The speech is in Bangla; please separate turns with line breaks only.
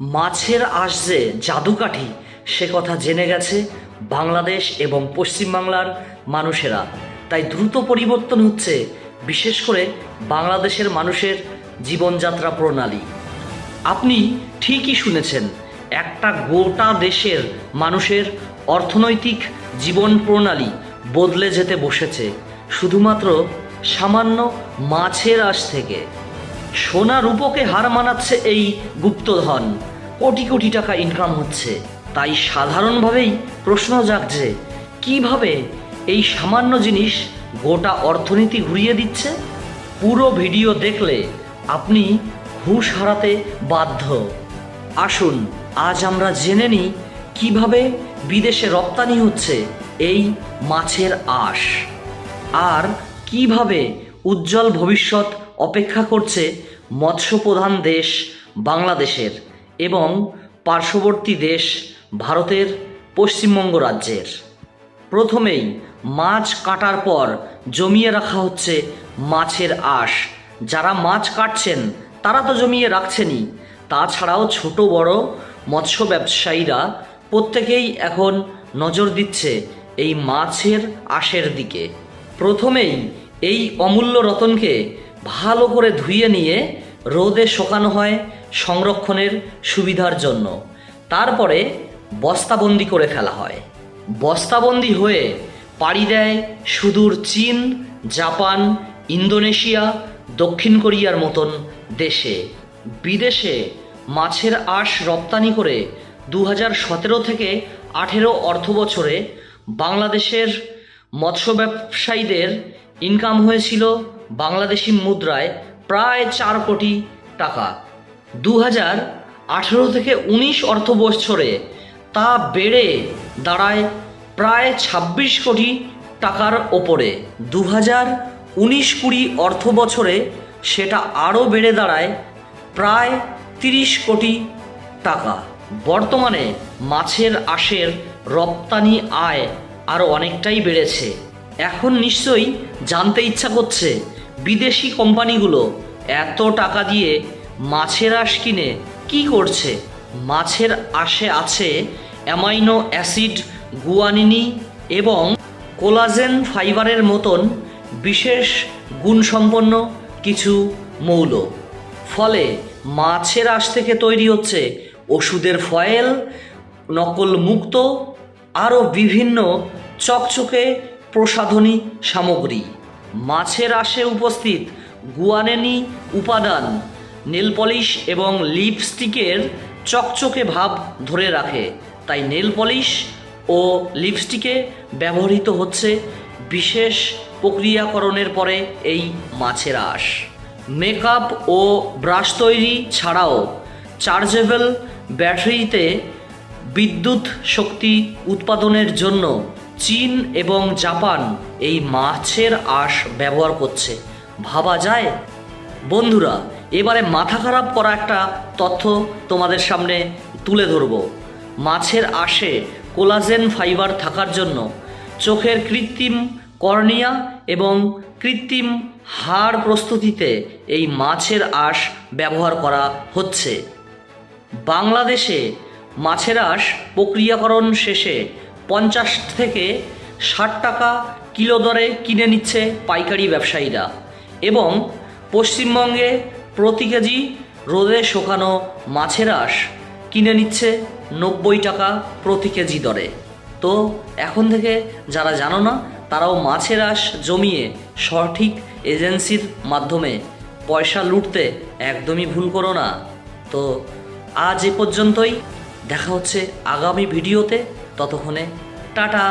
মাছের আঁশ যে জাদুকাঠি সে কথা জেনে গেছে বাংলাদেশ এবং পশ্চিমবাংলার মানুষেরা। তাই দ্রুত পরিবর্তন হচ্ছে বিশেষ করে বাংলাদেশের মানুষের জীবনযাত্রা প্রণালী। আপনি ঠিকই শুনেছেন, একটা গোটা দেশের মানুষের অর্থনৈতিক জীবন প্রণালী বদলে যেতে বসেছে শুধুমাত্র সামান্য মাছের আঁশ থেকে। সোনা রূপকে হার মানাচ্ছে এই গুপ্তধন, কোটি কোটি টাকা ইনকাম হচ্ছে। তাই সাধারণভাবেই প্রশ্ন জাগছে, কিভাবে এই সামান্য জিনিস গোটা অর্থনীতি ঘুরিয়ে দিচ্ছে। পুরো ভিডিও দেখলে আপনি হুঁশ হারাতে বাধ্য। আসুন আজ আমরা জেনে নিই কিভাবে বিদেশে রপ্তানি হচ্ছে এই মাছের আঁশ, আর কিভাবে উজ্জ্বল ভবিষ্যৎ অপেক্ষা করছে মৎস্যপ্রধান দেশ বাংলাদেশের এবং পার্শ্ববর্তী দেশ ভারতের পশ্চিমবঙ্গ রাজ্যের। প্রথমেই মাছ কাটার পর জমিয়ে রাখা হচ্ছে মাছের আঁশ। যারা মাছ কাটছেন তারা তো জমিয়ে রাখছেনই, তাছাড়াও ছোট বড় মৎস্য ব্যবসায়ীরা প্রত্যেকেই এখন নজর দিচ্ছে এই মাছের আঁশের দিকে। প্রথমেই এই অমূল্য রতনকে ভালো করে ধুয়ে নিয়ে রোদে শুকানো হয় সংরক্ষণের সুবিধার জন্য। তারপরে বস্তাবন্দি করে ফেলা হয়। বস্তাবন্দি হয়ে পাড়ি দেয় সুদূর চীন, জাপান, ইন্দোনেশিয়া, দক্ষিণ কোরিয়ার মতন দেশে। বিদেশে মাছের আঁশ রপ্তানি করে 2017 থেকে 18 অর্থবছরে বাংলাদেশের মৎস্য ব্যবসায়ীদের ইনকাম হয়েছিল বাংলাদেশি মুদ্রায় প্রায় 4 কোটি টাকা। 2018 থেকে 19 অর্থবছরে তা বেড়ে দাঁড়ায় প্রায় 26 কোটি টাকার ওপরে। 2019-20 অর্থবছরে সেটা আরও বেড়ে দাঁড়ায় প্রায় 30 কোটি টাকা। বর্তমানে মাছের আঁশের রপ্তানি আয় আরও অনেকটাই বেড়েছে। এখন নিশ্চয়ই জানতে ইচ্ছা করছে বিদেশি কোম্পানিগুলো এত টাকা দিয়ে মাছের আঁশ কিনে কি করছে। মাছের আঁশে আছে অ্যামাইনো অ্যাসিড, গুয়ানিনি এবং কোলাজেন ফাইবারের মতন বিশেষ গুণসম্পন্ন কিছু মৌল। ফলে মাছের আঁশ থেকে তৈরি হচ্ছে ওষুধের ফয়েল, নকল মুক্ত আরও বিভিন্ন চকচকে প্রসাধনী সামগ্রী। মাছের আঁশে উপস্থিত গুয়ানিনি উপাদান নেল পলিশ এবং লিপস্টিকের চকচকে ভাব ধরে রাখে। তাই নেল পলিশ ও লিপস্টিকে ব্যবহৃত হচ্ছে বিশেষ প্রক্রিয়াকরণের পরে এই মাছের আঁশ। মেকআপ ও ব্রাশ তৈরি ছাড়াও চার্জেবল ব্যাটারিতে বিদ্যুৎ শক্তি উৎপাদনের জন্য চীন এবং জাপান এই মাছের আঁশ ব্যবহার করছে। ভাবা যায়? বন্ধুরা, এবারে মাথা খারাপ করা একটা তথ্য তোমাদের সামনে তুলে ধরব। মাছের আঁশে কোলাজেন ফাইবার থাকার জন্য চোখের কৃত্রিম কর্নিয়া এবং কৃত্রিম হাড় প্রস্তুতিতে এই মাছের আঁশ ব্যবহার করা হচ্ছে। বাংলাদেশে মাছের আঁশ প্রক্রিয়াকরণ শেষে 50 থেকে 60 টাকা কিলো দরে কিনে নিচ্ছে পাইকারি ব্যবসায়ীরা এবং পশ্চিমবঙ্গে প্রতি কেজি রোদে শুকানো মাছের আঁশ কিনে নিচ্ছে 90 টাকা প্রতি কেজি দরে। তো এখন থেকে যারা জানো না তারাও মাছের আঁশ জমিয়ে সঠিক এজেন্সির মাধ্যমে পয়সা লুটতে একদমই ভুল করো না। তো আজ এ পর্যন্তই, দেখা হচ্ছে আগামী ভিডিওতে। ততক্ষণে টাটা।